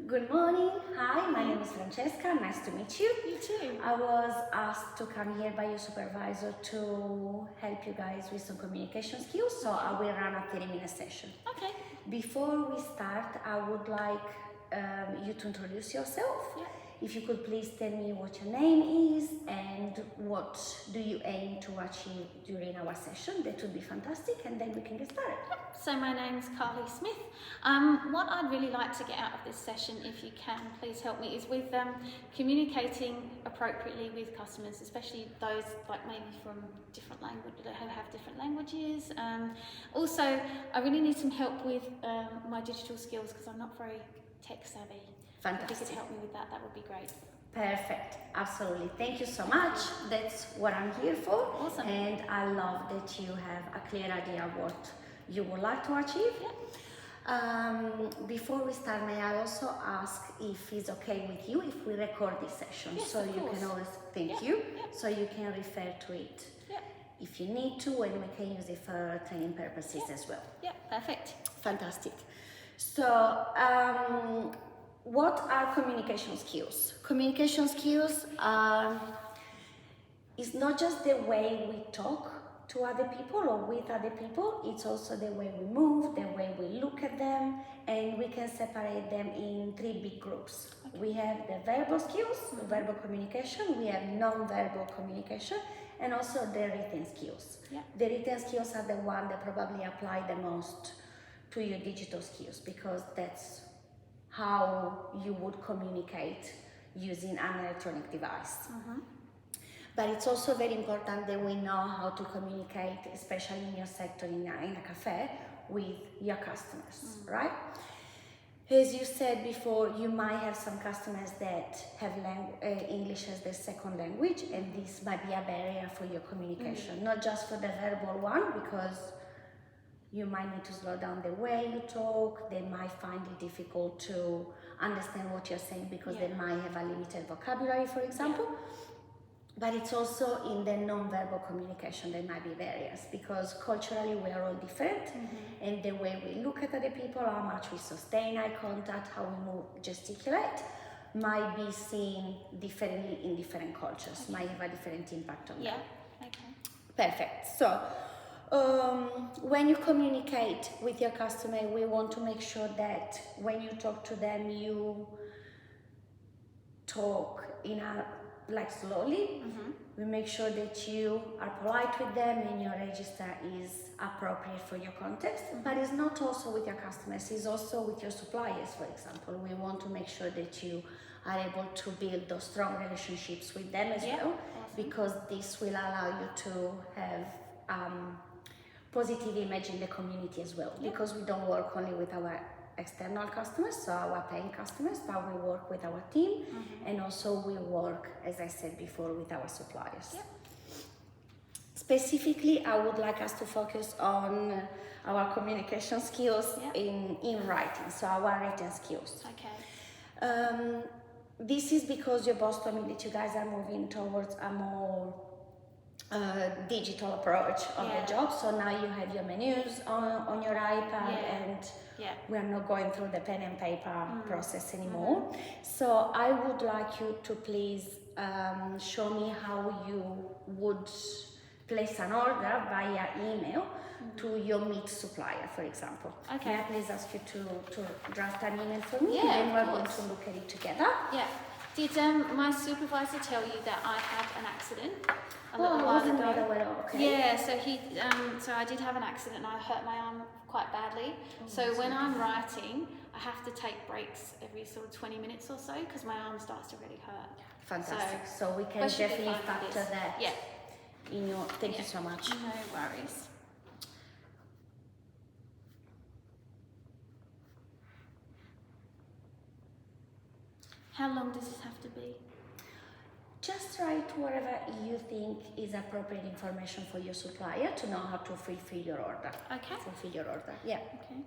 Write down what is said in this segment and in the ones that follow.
Good morning. Hi, my name is Francesca. Nice to meet you. You too. I was asked to come here by your supervisor to help you guys with some communication skills, so I will run a 30-minute session. Okay. Before we start, I would like you to introduce yourself. Yeah. If you could please tell me what your name is and what do you aim to achieve during our session, that would be fantastic, and then we can get started. So my name's Carly Smith. What I'd really like to get out of this session, if you can, please help me, is with communicating appropriately with customers, especially those like maybe from different languages, who have different languages. Also, I really need some help with my digital skills because I'm not very tech savvy. Fantastic. If you could help me with that, that would be great. Perfect, absolutely. Thank you so much. That's what I'm here for. Awesome. And I love that you have a clear idea of what you would like to achieve. Yeah. Before we start, may I also ask if it's okay with you if we record this session? Yes, so of you course. can always thank Yeah, you. yeah. So you can refer to it Yeah. if you need to, and we can use it for training purposes as well. Yeah. Perfect. Fantastic. So, what are communication skills? Communication skills is not just the way we talk to other people or with other people, it's also the way we move, the way we look at them, and we can separate them in three big groups. Okay. We have the verbal skills, verbal communication, we have non-verbal communication, and also the written skills. Yeah. The written skills are the one that probably apply the most to your digital skills because that's how you would communicate using an electronic device. But it's also very important that we know how to communicate, especially in your sector, in a cafe, with your customers, right? As you said before, you might have some customers that have English as their second language, and this might be a barrier for your communication, not just for the verbal one, because you might need to slow down the way you talk, they might find it difficult to understand what you're saying because they might have a limited vocabulary, for example. But it's also in the non-verbal communication there might be barriers because culturally we are all different and the way we look at other people, how much we sustain eye contact, how we move, gesticulate, might be seen differently in different cultures, might have a different impact on them. Yeah. Okay. Perfect. So, when you communicate with your customer, we want to make sure that when you talk to them, you talk in a slowly. We make sure that you are polite with them and your register is appropriate for your context. But it's not also with your customers, it's also with your suppliers, for example. We want to make sure that you are able to build those strong relationships with them as well, because this will allow you to have positive image in the community as well, because we don't work only with our external customers, so our paying customers, but we work with our team and also we work, as I said before, with our suppliers. Specifically, I would like us to focus on our communication skills in writing, so our written skills. Okay. This is because your boss told me that you guys are moving towards a more digital approach of the job, so now you have your menus on your iPad and we are not going through the pen and paper process anymore. So I would like you to please show me how you would place an order via email to your meat supplier, for example. Okay. May I please ask you to draft an email for me, Yeah, and then we're of going course. to look at it together. Yeah. Did my supervisor tell you that I had an accident a little I while wasn't ago? made aware of, okay. Yeah, so I did have an accident and I hurt my arm quite badly. So when I'm writing, I have to take breaks every sort of 20 minutes or so because my arm starts to really hurt. Fantastic. So we can I should be definitely fine with factor this. that Yeah. in your. Thank you so much. No worries. How long does this have to be? Just write whatever you think is appropriate information for your supplier to know how to fulfill your order. Okay. Fulfill your order. Yeah. Okay.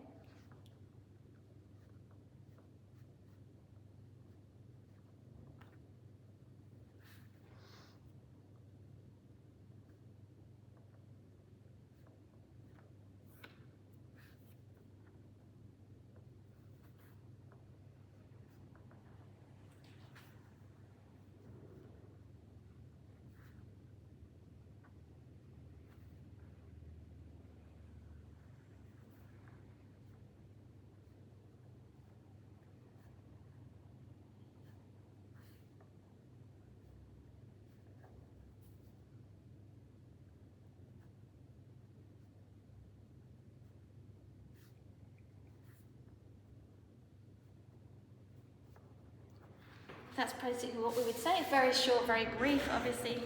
That's basically what we would say. Very short, very brief, obviously.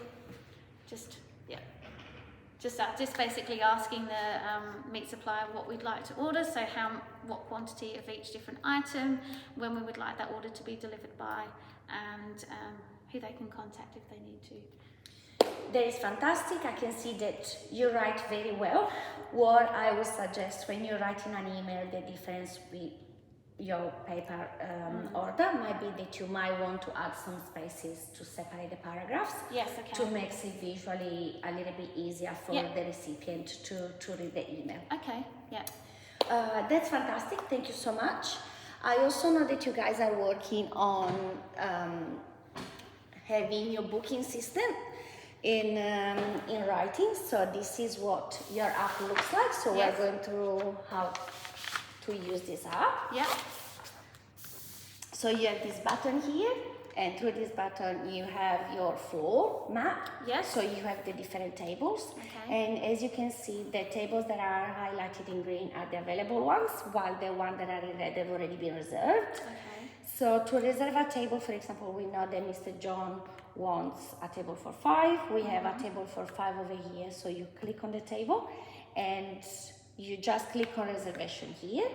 Just basically asking the meat supplier what we'd like to order, so what quantity of each different item, when we would like that order to be delivered by, and who they can contact if they need to. That is fantastic. I can see that you write very well. What I would suggest when you're writing an email, the difference with your paper order might be that you might want to add some spaces to separate the paragraphs. Yes, okay. To make it visually a little bit easier for the recipient to read the email. Okay, yeah. That's fantastic. Thank you so much. I also know that you guys are working on having your booking system in writing. So this is what your app looks like. So we're going through how to use this app. Yeah. So you have this button here, and through this button you have your floor map. Yes. So you have the different tables. Okay. And as you can see, the tables that are highlighted in green are the available ones, while the ones that are in red have already been reserved. Okay. So to reserve a table, for example, we know that Mr. John wants a table for 5. We have a table for 5 over here. So you click on the table and you just click on reservation here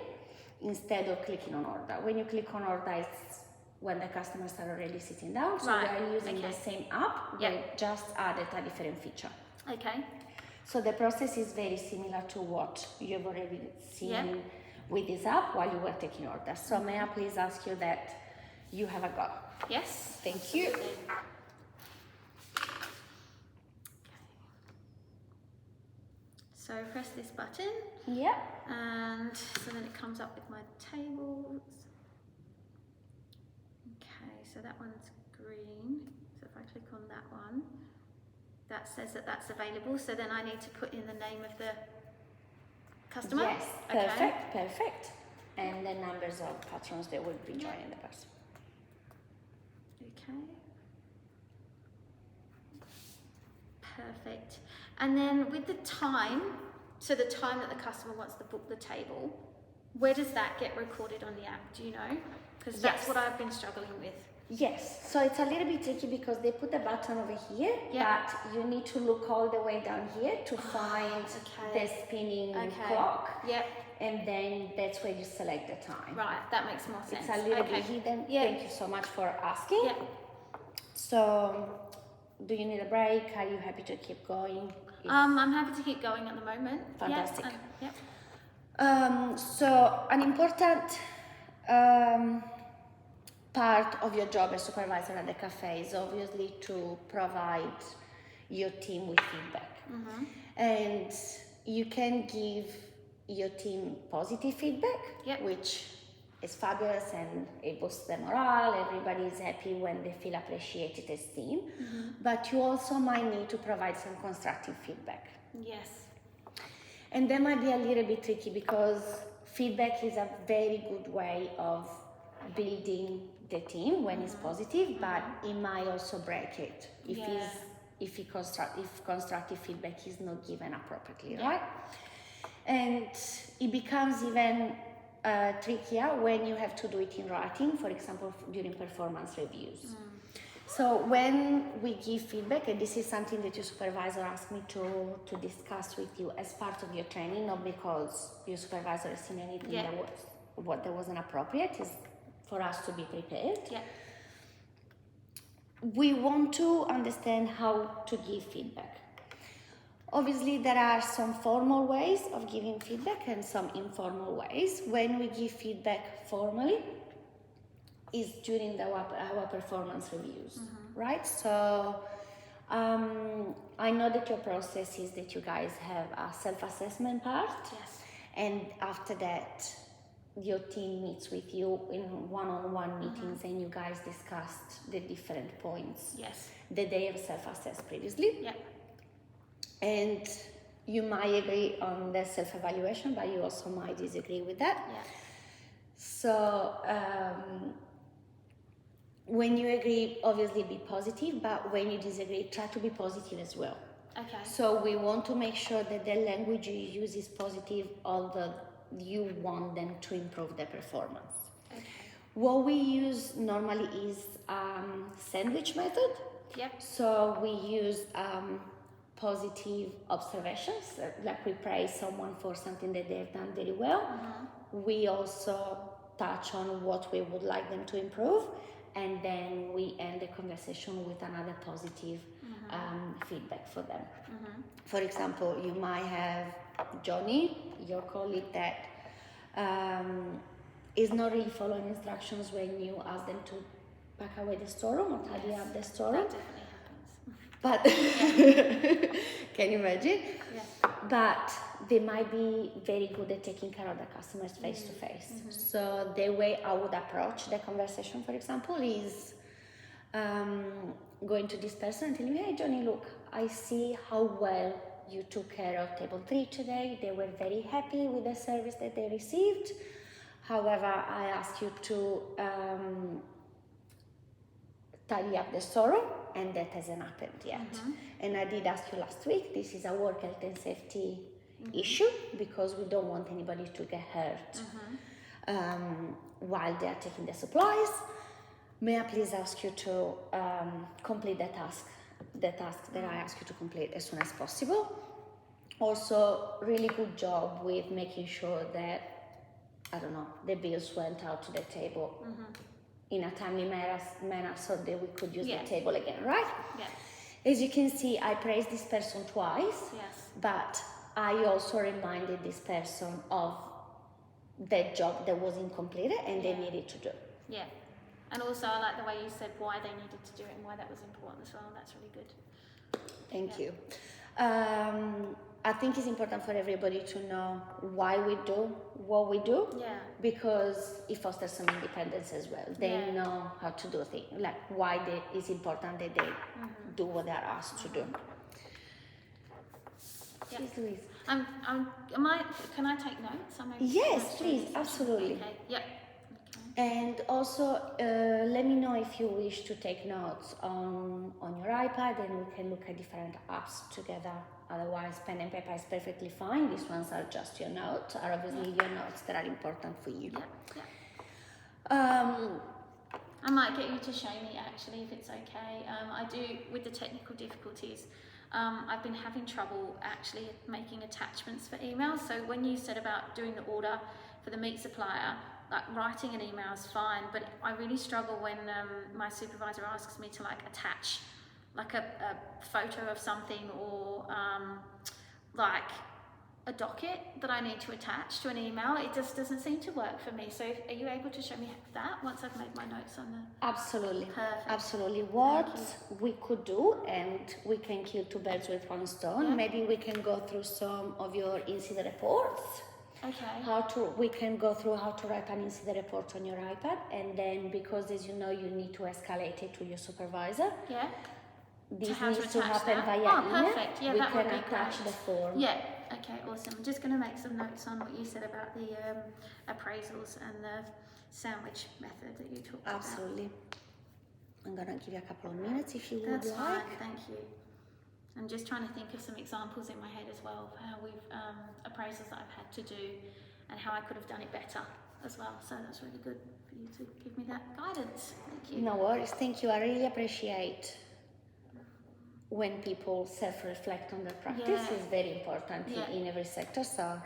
instead of clicking on order. When you click on order, it's when the customers are already sitting down. So we are using the same app, but just added a different feature. Okay. So the process is very similar to what you've already seen with this app while you were taking orders. So may I please ask you that you have a go? Yes. Thank you. So press this button. Yeah. And so then it comes up with my tables. Okay, so that one's green. So if I click on that one, that says that that's available. So then I need to put in the name of the customer. Yes, perfect, perfect. And the numbers of patrons that would be joining the person. Okay. Perfect. And then with the time, so the time that the customer wants to book the table, where does that get recorded on the app? Do you know? Because that's what I've been struggling with. Yes, so it's a little bit tricky because they put the button over here, but you need to look all the way down here to find the spinning clock. Yep. And then that's where you select the time. Right, that makes more sense. It's a little bit hidden. Yeah. Thank you so much for asking. Yeah. So, do you need a break? Are you happy to keep going? I'm happy to keep going at the moment. Fantastic. Yep. So, an important part of your job as supervisor at the cafe is obviously to provide your team with feedback. And you can give your team positive feedback, which is fabulous and it boosts their morale. Everybody is happy when they feel appreciated as team. But you also might need to provide some constructive feedback. Yes. And that might be a little bit tricky because feedback is a very good way of building the team when it's positive, but it might also break it if constructive feedback is not given appropriately, right? And it becomes even trickier when you have to do it in writing, for example, during performance reviews. So when we give feedback, and this is something that your supervisor asked me to discuss with you as part of your training, not because your supervisor has seen anything that wasn't appropriate, is for us to be prepared. We want to understand how to give feedback. Obviously, there are some formal ways of giving feedback and some informal ways. When we give feedback formally, is during our performance reviews, right? So I know that your process is that you guys have a self-assessment part. Yes. And after that, your team meets with you in one-on-one meetings and you guys discussed the different points that they have self-assessed previously. And you might agree on the self-evaluation, but you also might disagree with that. So when you agree, obviously be positive, but when you disagree, try to be positive as well. Okay. So we want to make sure that the language you use is positive, although you want them to improve their performance. Okay. What we use normally is sandwich method. Yep. So we use positive observations, like we praise someone for something that they've done very well. We also touch on what we would like them to improve, and then we end the conversation with another positive feedback for them. For example, you might have Johnny, your colleague, that is not really following instructions when you ask them to pack away the storeroom or tidy up the storeroom. That definitely happens. But can you imagine? Yes. But they might be very good at taking care of the customers face to face. So the way I would approach the conversation, for example, is going to this person and telling, hey Johnny, look, I see how well you took care of table 3 today. They were very happy with the service that they received. However, I asked you to tidy up the storeroom, and that hasn't happened yet. And I did ask you last week, this is a work health and safety issue, because we don't want anybody to get hurt while they are taking the supplies. May I please ask you to complete the task that I ask you to complete as soon as possible. Also, really good job with making sure that, I don't know, the bills went out to the table in a timely manner so that we could use the table again, right? Yeah. As you can see, I praised this person twice, but I also reminded this person of that job that was incomplete and they needed to do. Yeah. And also I like the way you said why they needed to do it and why that was important as well. That's really good. Thank you. I think it's important for everybody to know why we do what we do, because it fosters some independence as well. They know how to do things, like why it's important that they do what they're asked to do. Please, Louise. Can I take notes? Yes, please, absolutely. Okay. Yep. And also, let me know if you wish to take notes on your iPad, and we can look at different apps together. Otherwise, pen and paper is perfectly fine. These ones are just your notes, are obviously your notes that are important for you. I might get you to show me actually, if it's okay. I do, with the technical difficulties, I've been having trouble actually making attachments for emails. So when you said about doing the order for the meat supplier, like writing an email is fine, but I really struggle when my supervisor asks me to like attach like a photo of something or like a docket that I need to attach to an email. It just doesn't seem to work for me. So are you able to show me that once I've made my notes on the... Absolutely. Perfect. Absolutely. What we could do, and we can kill two birds with one stone, maybe we can go through some of your incident reports. Okay. We can go through how to write an incident report on your iPad, and then, because as you know, you need to escalate it to your supervisor. This needs to happen via email. Perfect. We can attach the form. Okay, awesome. I'm just going to make some notes on what you said about the appraisals and the sandwich method that you talked about. Absolutely. I'm going to give you a couple of minutes if you would That's like. fine, thank you. I'm just trying to think of some examples in my head as well of how we've appraisals that I've had to do and how I could have done it better as well. So that's really good for you to give me that guidance. Thank you. No worries. Thank you. I really appreciate when people self-reflect on their practice. It's very important in every sector. So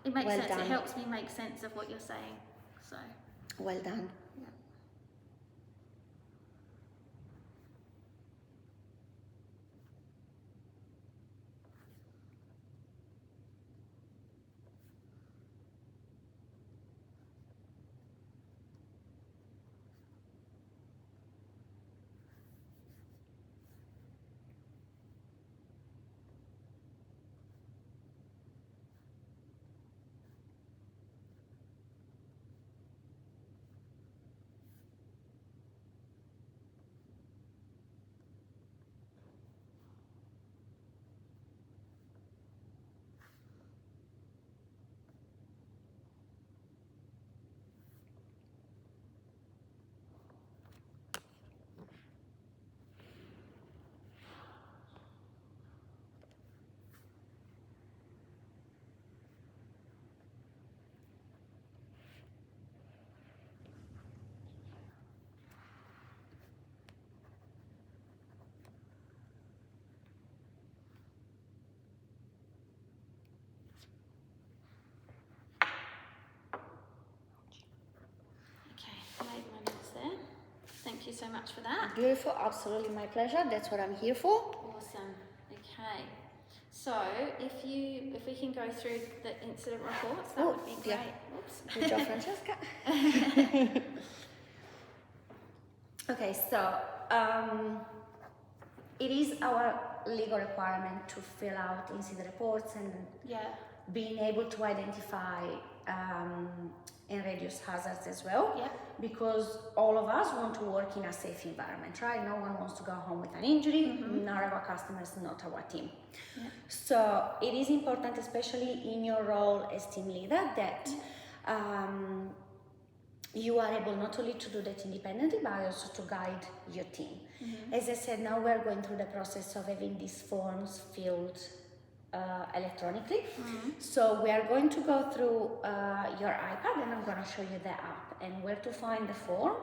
it makes well sense. done. It helps me make sense of what you're saying. So well done. Thank you so much for that. Beautiful, absolutely my pleasure. That's what I'm here for. Awesome. Okay. So if we can go through the incident reports, that would be great. Yeah. Oops. Good job, Francesca. Okay, so it is our legal requirement to fill out incident reports and Yeah. being able to identify and reduce hazards as well. Yeah. Because all of us want to work in a safe environment, right? No one wants to go home with an injury, none of our customers, not our team. Yeah. So it is important, especially in your role as team leader, that you are able not only to do that independently, but also to guide your team. As I said, now we're going through the process of having these forms filled electronically. So we are going to go through your iPad, and I'm going to show you the app and where to find the form,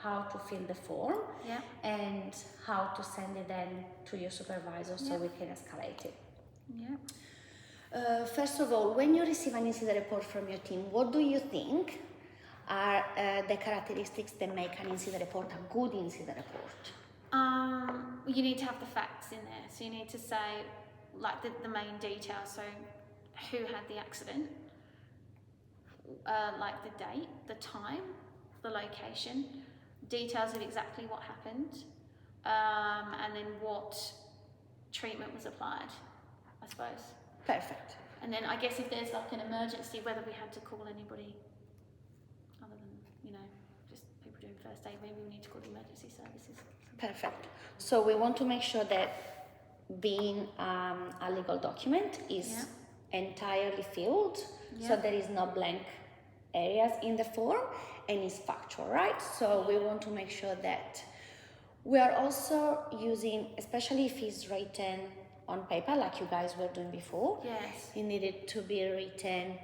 how to fill the form, Yeah. and how to send it then to your supervisor so we can escalate it. Yeah. First of all, when you receive an incident report from your team, what do you think are the characteristics that make an incident report a good incident report? You need to have the facts in there. So you need to say, like, the main details. So who had the accident, like the date, the time, the location, details of exactly what happened, and then what treatment was applied, I suppose. Perfect. And then I guess if there's like an emergency, whether we had to call anybody other than, just people doing first aid, maybe we need to call the emergency services. Perfect. So we want to make sure that being a legal document is entirely filled, so there is no blank areas in the form, and is factual, right? So we want to make sure that we are also using, especially if it's written on paper like you guys were doing before, Yes. you need it to be written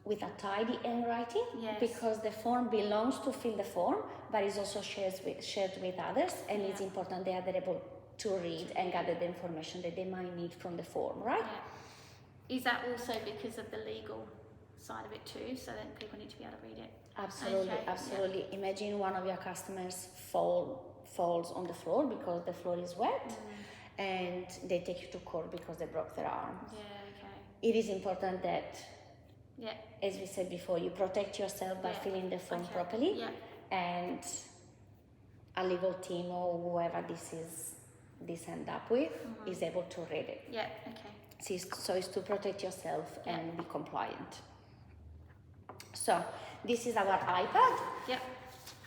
with a tidy handwriting, because the form belongs to fill the form, but is also shared with others, and it's important they are able to read and gather the information that they might need from the form, right? Yeah. Is that also because of the legal side of it too, so then people need to be able to read it? Absolutely, Okay, absolutely. Imagine one of your customers falls on the floor because the floor is wet, and they take you to court because they broke their arm. Yeah, okay. It is important that, Yeah. as we said before, you protect yourself by filling the form properly, Yeah. and a legal team or whoever this end up with is able to read it. Yeah, okay. So it's to protect yourself and be compliant. So this is our iPad. Yep.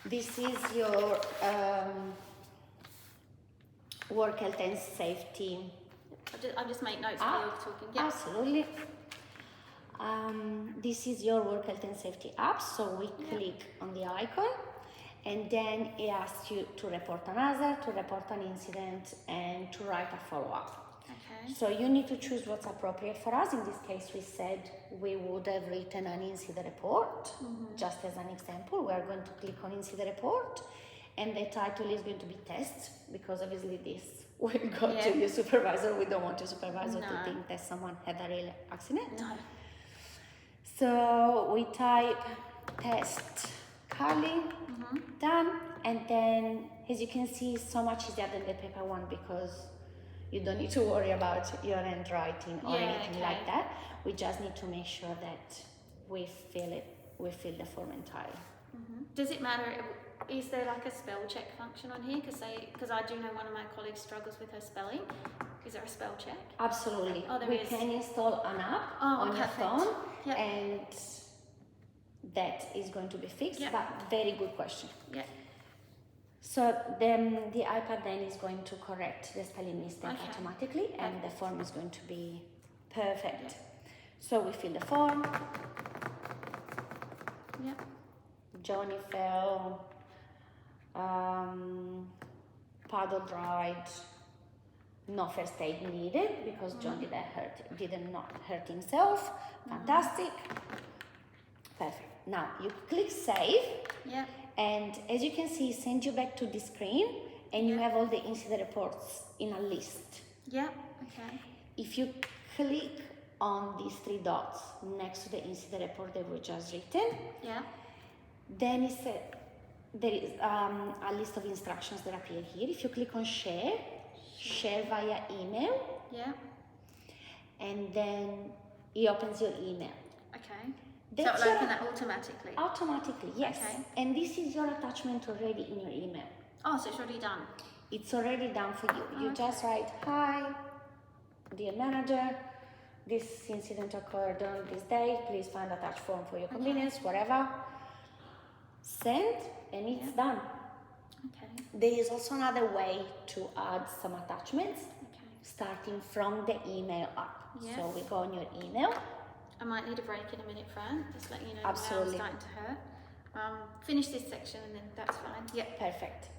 This is your work health and safety. I'll just make notes while you're talking. Yep. Absolutely. This is your work health and safety app. So we click on the icon, and then it asks you to report an hazard, to report an incident, and to write a follow-up. Okay. So you need to choose what's appropriate for us. In this case, we said we would have written an incident report. Just as an example, we are going to click on incident report, and the title is going to be test, because obviously this will go to your supervisor. We don't want your supervisor to think that someone had a real accident. No. So we type test Carly, done, and then as you can see, it's so much easier than the paper one, because you don't need to worry about your handwriting or anything like that. We just need to make sure that we fill the form entirely. Does it matter? Is there like a spell check function on here? Because I do know one of my colleagues struggles with her spelling. Is there a spell check? Absolutely. Oh, there we is. can install an app on your phone, and that is going to be fixed. But very good question. Yeah. So then the iPad then is going to correct the spelling mistake automatically, and the form is going to be perfect. So we fill the form. Yeah. Johnny fell, paddle dried, no first aid needed, because John did not hurt himself. Fantastic. Perfect. Now you click save. Yeah. And as you can see, it sends you back to the screen, and you have all the incident reports in a list. Yeah. Okay. If you click on these three dots next to the incident report that we just written, then it says there is a list of instructions that appear here. If you click on share via email, Yeah. and then it opens your email. Okay. So That's it'll your open that automatically. automatically, yes. Okay. And this is your attachment already in your email. Oh, so it's already done. It's already done for you. You Okay. just write, hi, dear manager, this incident occurred on this day. Please find attached form for your convenience, whatever. Send, and it's done. Okay. There is also another way to add some attachments, Okay. starting from the email up. Yes. So we go on your email. I might need a break in a minute, Fran. Just let you know Absolutely. my arm's starting to hurt. Finish this section and then that's fine. Yeah. Perfect.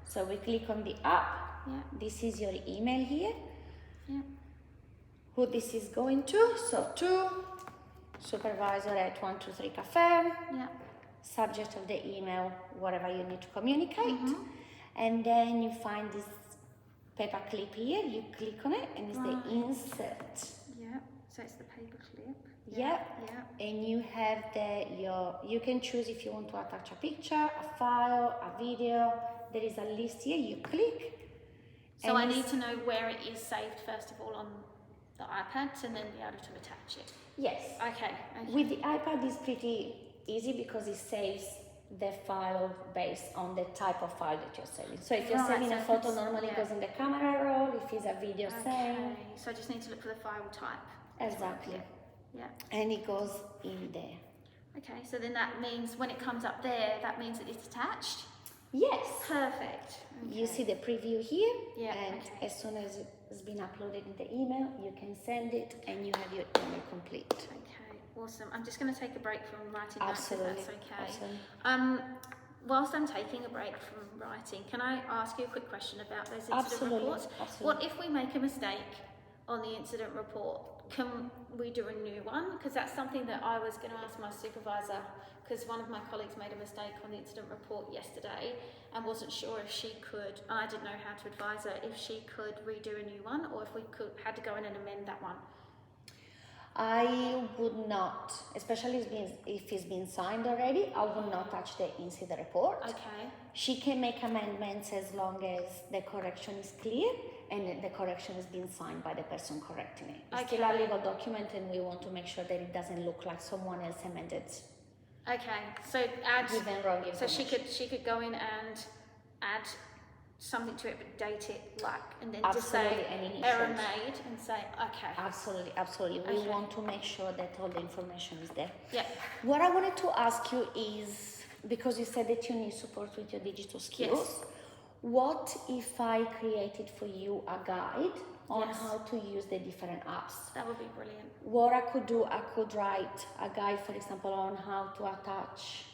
So we click on the app. Yeah. This is your email here. Yeah. Who this is going to. So to supervisor at 123 Cafe. Yeah. Subject of the email, whatever you need to communicate. Mm-hmm. And then you find this paper clip here. You click on it and it's Right. the insert. Yeah. So it's the paper clip. Yep. Yeah. And you have you can choose if you want to attach a picture, a file, a video. There is a list here. You click. So and I it's- need to know where it is saved first of all on the iPad and then be able to attach it. Yes. Okay. With the iPad, it's pretty easy because it saves the file based on the type of file that you're saving. So if you're Right, saving so a if photo, it's- normally it yeah. goes in the camera roll. If it's a video, Okay. same. So I just need to look for the file type. Exactly. Yeah. And it goes in there. Okay. So then that means when it comes up there, that means that it's attached. Yes. Perfect. You Okay. see the preview here, Yeah, and okay. as soon as it's been uploaded in the email, you can send it and you have your email complete. Okay, awesome. I'm just going to take a break from writing Absolutely. that, if that's okay. Absolutely. Whilst I'm taking a break from writing, can I ask you a quick question about those incident Absolutely. reports? Absolutely. What if we make a mistake on the incident report? Can we do a new one? Because that's something that I was going to ask my supervisor, because one of my colleagues made a mistake on the incident report yesterday and wasn't sure if she could, and I didn't know how to advise her, if she could redo a new one or if we had to go in and amend that one. I would not, especially if it's been signed already, I would not touch the incident report. Okay. She can make amendments as long as the correction is clear and the correction has been signed by the person correcting it. It's still a Okay. legal document and we want to make sure that it doesn't look like someone else amended, Okay, so add. given wrong So information. she could go in and add something to it, but date it like, and then Absolutely, just say and error initials. made, and say okay. Absolutely, absolutely. We Okay. want to make sure that all the information is there. Yeah. What I wanted to ask you is, because you said that you need support with your digital skills, what if I created for you a guide on Yes. how to use the different apps? That would be brilliant. What I could do, I could write a guide, for example, on how to attach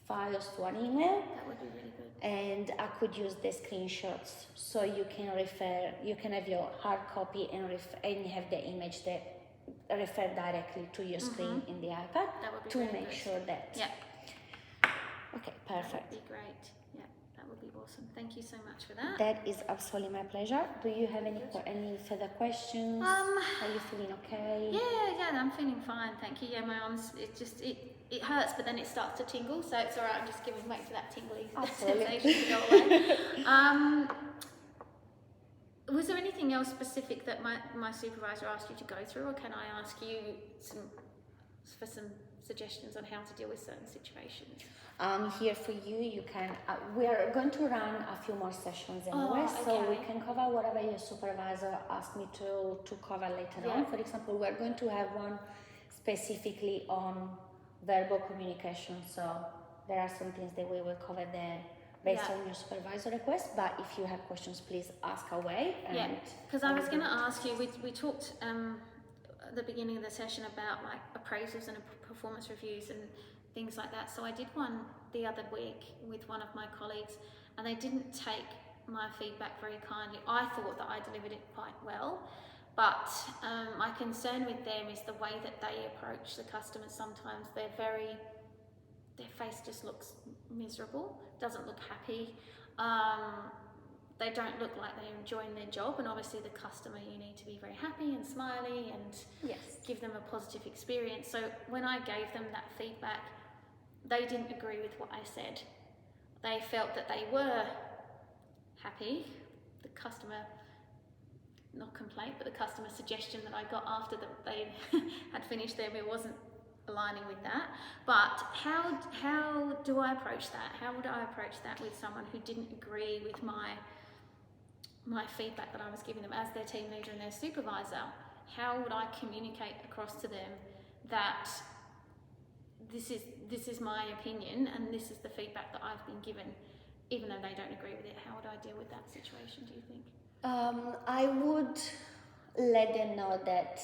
files to an email, That would be really good. and I could use the screenshots so you can refer, you can have your hard copy and and have the image that refer directly to your screen in the iPad That would be to really make good. sure that. Yeah. Okay, That perfect. would be great. Yeah, that would be awesome. Thank you so much for that. That is absolutely my pleasure. Do you have any further questions? Are you feeling okay? Yeah, I'm feeling fine, thank you. Yeah, my arms, it hurts, but then it starts to tingle, so it's all right. I'm just wait for that tingly Absolutely. sensation to go away. Was there anything else specific that my supervisor asked you to go through, or can I ask you for some suggestions on how to deal with certain situations? I'm here for you. You can. We are going to run a few more sessions anyway, so we okay. can cover whatever your supervisor asked me to cover later on. For example, we're going to have one specifically on verbal communication. So there are some things that we will cover there based on your supervisor request. But if you have questions, please ask away. Yeah, because I was going to ask you. We talked at the beginning of the session about like appraisals and performance reviews and things like that. So I did one the other week with one of my colleagues, and they didn't take my feedback very kindly. I thought that I delivered it quite well, but my concern with them is the way that they approach the customers. Sometimes their face just looks miserable, doesn't look happy. They don't look like they're enjoying their job, and obviously the customer, you need to be very happy and smiley and give them a positive experience. So when I gave them that feedback, they didn't agree with what I said. they felt that they were happy. The customer, not complaint, but the customer suggestion that I got after that they had finished their meal wasn't aligning with that. But how do I approach that? How would I approach that with someone who didn't agree with my feedback that I was giving them as their team leader and their supervisor? How would I communicate across to them that this is my opinion and this is the feedback that I've been given, even though they don't agree with it? How would I deal with that situation, do you think? I would let them know that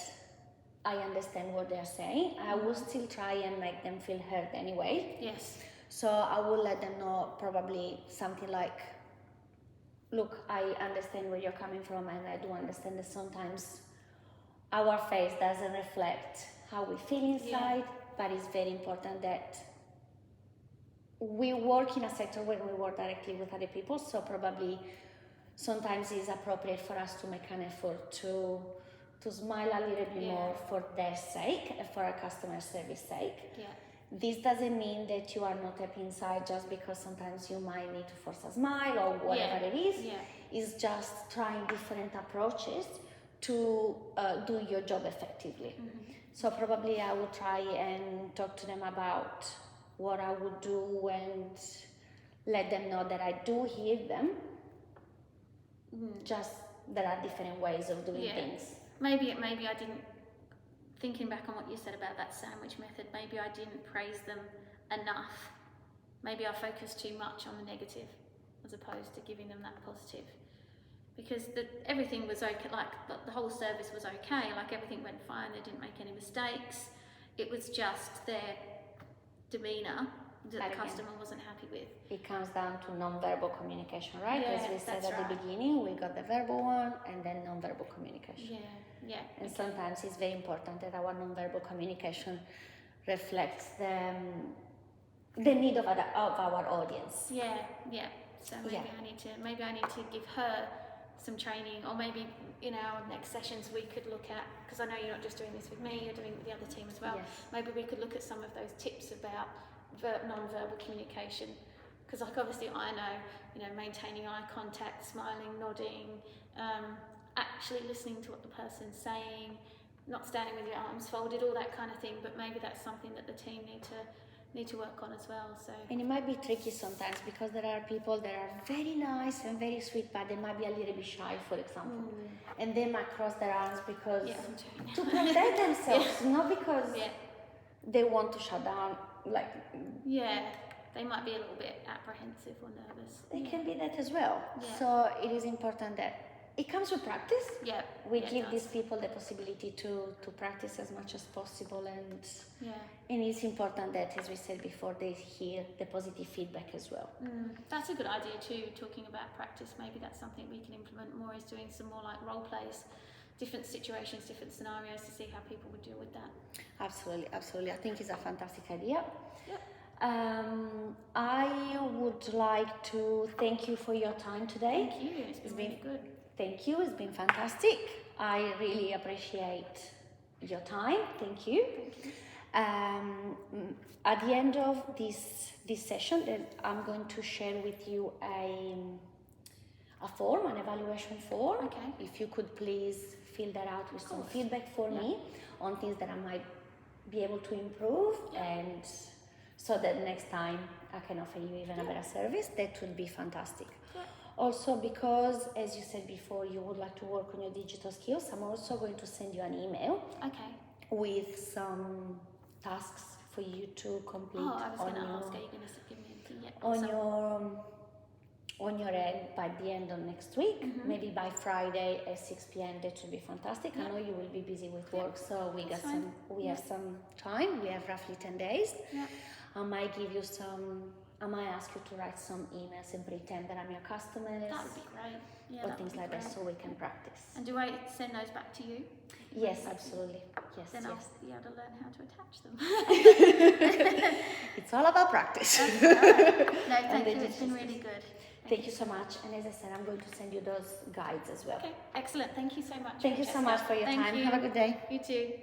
I understand what they're saying. I will still try and make them feel heard anyway. Yes. So I will let them know probably something like, look, I understand where you're coming from, and I do understand that sometimes our face doesn't reflect how we feel inside, but it's very important that we work in a sector where we work directly with other people, so probably sometimes it's appropriate for us to make an effort to smile a little bit more for their sake, for our customer service sake. Yeah. This doesn't mean that you are not happy inside just because sometimes you might need to force a smile or whatever it is. Yeah. It's just trying different approaches to do your job effectively. Mm-hmm. So probably I will try and talk to them about what I would do and let them know that I do hear them. Just there are different ways of doing things. Maybe I didn't, thinking back on what you said about that sandwich method, maybe I didn't praise them enough. Maybe I focused too much on the negative as opposed to giving them that positive. Because everything was okay, like the whole service was okay, like everything went fine, they didn't make any mistakes. It was just their demeanour that the customer wasn't happy with. It comes down to non-verbal communication, right? Yeah, as we said that's at the beginning, we got the verbal one and then non-verbal communication. Yeah. And sometimes it's very important that our non-verbal communication reflects the need of our audience. Yeah. So maybe I need to give her some training, or maybe in our next sessions we could look at, because I know you're not just doing this with me, you're doing it with the other team as well. Yes. Maybe we could look at some of those tips about non-verbal communication, because like obviously I know, maintaining eye contact, smiling, nodding, actually listening to what the person's saying, not standing with your arms folded, all that kind of thing. But maybe that's something that the team need to work on as well. So, and it might be tricky sometimes because there are people that are very nice and very sweet, but they might be a little bit shy, for example, and they might cross their arms because to protect themselves, not because they want to shut down. They might be a little bit apprehensive or nervous. They can be that as well. Yeah. So it is important that it comes with practice. We give these people the possibility to practice as much as possible, and it's important that, as we said before, they hear the positive feedback as well. That's a good idea too, talking about practice. Maybe that's something we can implement more, is doing some more like role plays, different situations, different scenarios, to see how people would deal with that. Absolutely. I think it's a fantastic idea. Yep. I would like to thank you for your time today. Thank you. It's been really good. Thank you. It's been fantastic. I really appreciate your time. Thank you. At the end of this session, I'm going to share with you a form, an evaluation form. Okay. If you could please fill that out with some feedback for me on things that I might be able to improve, and so that next time I can offer you even a better service. That would be fantastic. Also, because as you said before, you would like to work on your digital skills, I'm also going to send you an email with some tasks for you to complete. I was going to ask, are you going to give me anything yet? On your end by the end of next week, maybe by Friday at 6 p.m. That would be fantastic. I know you will be busy with work, so we have some time. We have roughly 10 days. I might give you I might ask you to write some emails and pretend that I'm your customer. That would be great. Or things like that, so we can practice. And do I send those back to you? Yes, absolutely. Yes. Then I'll be able to learn how to attach them. It's all about practice. That's right. No, thank you. It's been really good. Thank you so much. And as I said, I'm going to send you those guides as well. Okay, excellent. Thank you so much. Thank you so much for your time. Have a good day. You too.